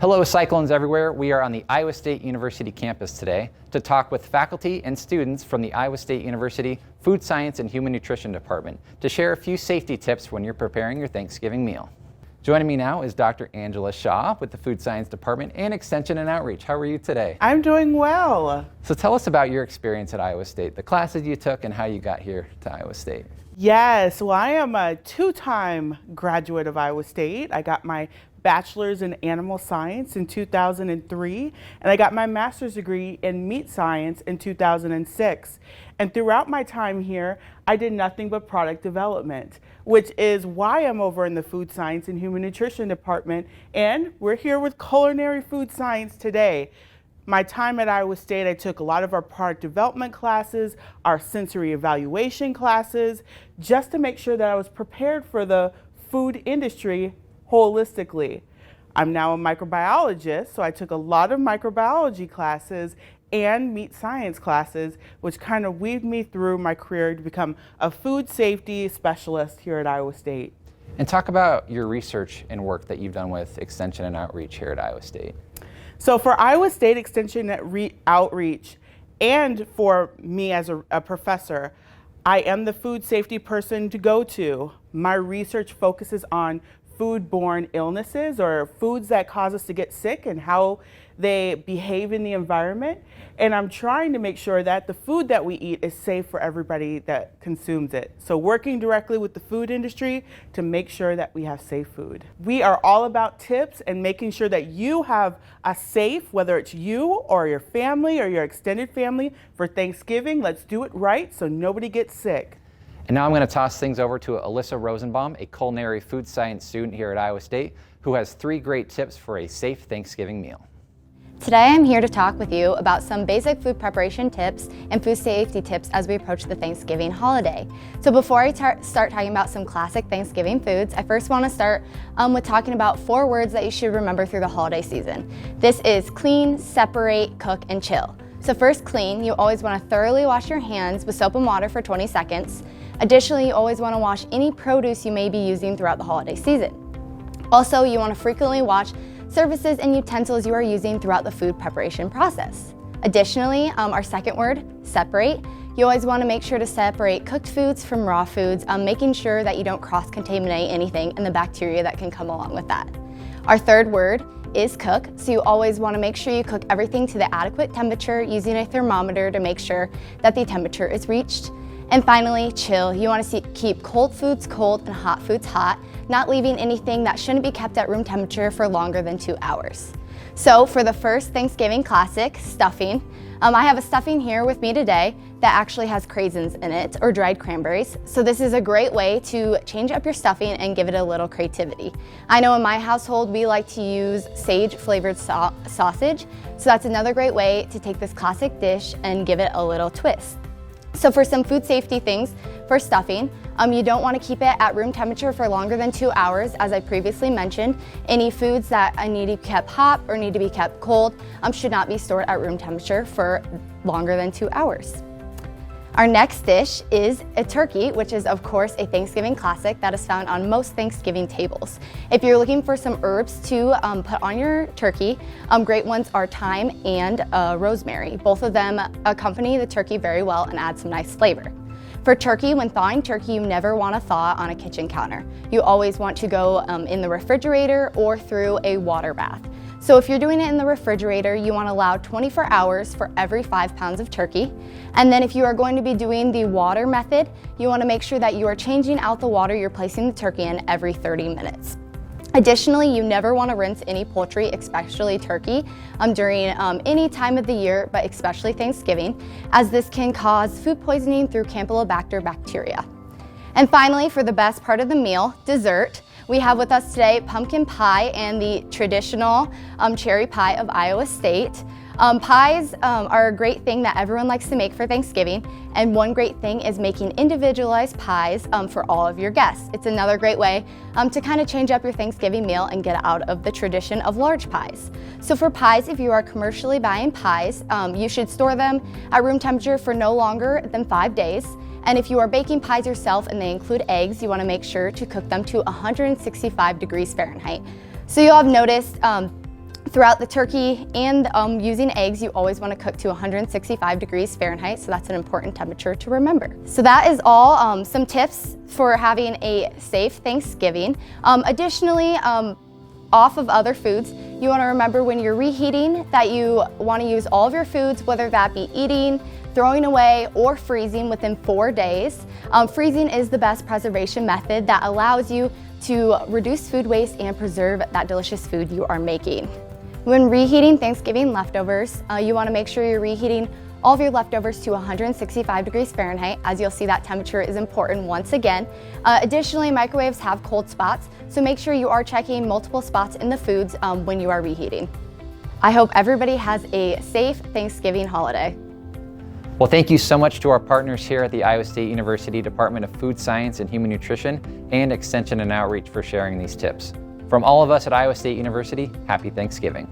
Hello Cyclones everywhere. We are on the Iowa State University campus today to talk with faculty and students from the Iowa State University Food Science and Human Nutrition Department to share a few safety tips when you're preparing your Thanksgiving meal. Joining me now is Dr. Angela Shaw with the Food Science Department and Extension and Outreach. How are you today? I'm doing well. So tell us about your experience at Iowa State, the classes you took, and how you got here to Iowa State. Yes, well, I am a two-time graduate of Iowa State. I got my bachelor's in animal science in 2003, and I got my master's degree in meat science in 2006. And throughout my time here, I did nothing but product development, which is why I'm over in the Food Science and Human Nutrition Department, and we're here with Culinary Food Science today. My time at Iowa State, I took a lot of our product development classes, our sensory evaluation classes, just to make sure that I was prepared for the food industry holistically. I'm now a microbiologist, so I took a lot of microbiology classes and meat science classes, which kind of weaved me through my career to become a food safety specialist here at Iowa State. And talk about your research and work that you've done with Extension and Outreach here at Iowa State. So for Iowa State Extension and Outreach, and for me as a professor, I am the food safety person to go to. My research focuses on foodborne illnesses, or foods that cause us to get sick, and how they behave in the environment. And I'm trying to make sure that the food that we eat is safe for everybody that consumes it. So working directly with the food industry to make sure that we have safe food. We are all about tips and making sure that you have a safe, whether it's you or your family or your extended family, for Thanksgiving. Let's do it right so nobody gets sick. And now I'm going to toss things over to Alyssa Rosenbaum, a culinary food science student here at Iowa State, who has 3 great tips for a safe Thanksgiving meal. Today I'm here to talk with you about some basic food preparation tips and food safety tips as we approach the Thanksgiving holiday. So before I start talking about some classic Thanksgiving foods, I first want to start with talking about 4 words that you should remember through the holiday season. This is clean, separate, cook, and chill. So first, clean. You always want to thoroughly wash your hands with soap and water for 20 seconds. Additionally, you always want to wash any produce you may be using throughout the holiday season. Also, you want to frequently wash surfaces and utensils you are using throughout the food preparation process. Additionally, our second word, separate. You always want to make sure to separate cooked foods from raw foods, making sure that you don't cross-contaminate anything and the bacteria that can come along with that. Our third word is cook, so you always want to make sure you cook everything to the adequate temperature using a thermometer to make sure that the temperature is reached. And finally, chill. You want to keep cold foods cold and hot foods hot, not leaving anything that shouldn't be kept at room temperature for longer than 2 hours. So for the first Thanksgiving classic, stuffing, I have a stuffing here with me today that actually has craisins in it, or dried cranberries. So this is a great way to change up your stuffing and give it a little creativity. I know in my household we like to use sage flavored sausage, so that's another great way to take this classic dish and give it a little twist. So for some food safety things for stuffing, you don't want to keep it at room temperature for longer than 2 hours. As I previously mentioned, any foods that need to be kept hot or need to be kept cold should not be stored at room temperature for longer than 2 hours. Our next dish is a turkey, which is of course a Thanksgiving classic that is found on most Thanksgiving tables. If you're looking for some herbs to put on your turkey, great ones are thyme and rosemary. Both of them accompany the turkey very well and add some nice flavor. For turkey, when thawing turkey, you never want to thaw on a kitchen counter. You always want to go in the refrigerator or through a water bath. So if you're doing it in the refrigerator, you want to allow 24 hours for every 5 pounds of turkey. And then if you are going to be doing the water method, you want to make sure that you are changing out the water you're placing the turkey in every 30 minutes. Additionally, you never want to rinse any poultry, especially turkey, during any time of the year, but especially Thanksgiving, as this can cause food poisoning through Campylobacter bacteria. And finally, for the best part of the meal, dessert, we have with us today pumpkin pie and the traditional cherry pie of Iowa State. Pies are a great thing that everyone likes to make for Thanksgiving, and one great thing is making individualized pies for all of your guests. It's another great way to kind of change up your Thanksgiving meal and get out of the tradition of large pies. So for pies, if you are commercially buying pies, you should store them at room temperature for no longer than 5 days. And if you are baking pies yourself and they include eggs, you want to make sure to cook them to 165 degrees Fahrenheit. So you'll have noticed Throughout the turkey and using eggs, you always want to cook to 165 degrees Fahrenheit, so that's an important temperature to remember. So that is all some tips for having a safe Thanksgiving. Additionally, off of other foods, you want to remember when you're reheating that you want to use all of your foods, whether that be eating, throwing away, or freezing within 4 days. Freezing is the best preservation method that allows you to reduce food waste and preserve that delicious food you are making. When reheating Thanksgiving leftovers, you want to make sure you're reheating all of your leftovers to 165 degrees Fahrenheit. As you'll see, that temperature is important once again. Additionally, microwaves have cold spots, so make sure you are checking multiple spots in the foods when you are reheating. I hope everybody has a safe Thanksgiving holiday. Well, thank you so much to our partners here at the Iowa State University Department of Food Science and Human Nutrition and Extension and Outreach for sharing these tips. From all of us at Iowa State University, happy Thanksgiving.